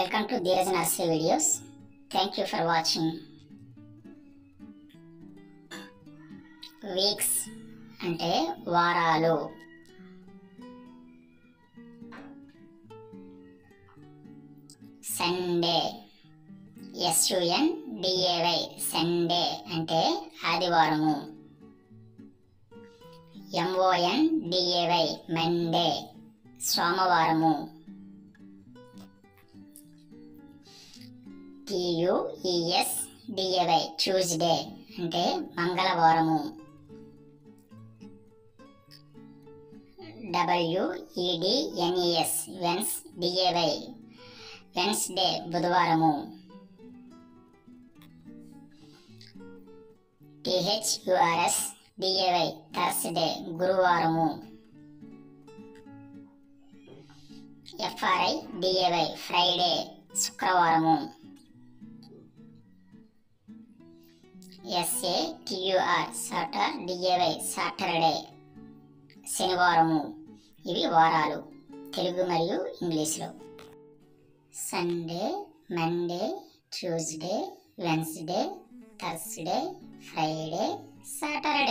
Welcome to Dheeraj Nursery videos. Thank you for watching. Weeks అంటే వారాలు. Sunday SUNDAY Sunday అంటే ఆదివారము. MONDAY Monday సోమవారము. TUESDAY ట్యూస్డే అంటే మంగళవారము. WEDNES వెన్స్డే వెన్స్డే బుధవారము. THURSDAY థర్స్డే గురువారము. FRIDAY ఫ్రైడే శుక్రవారము. SATUR సాటర్డే శనివారము. ఇవి వారాలు తెలుగు మరియు ఇంగ్లీష్లో. Sunday, Monday, Tuesday, Wednesday, Thursday, Friday, Saturday.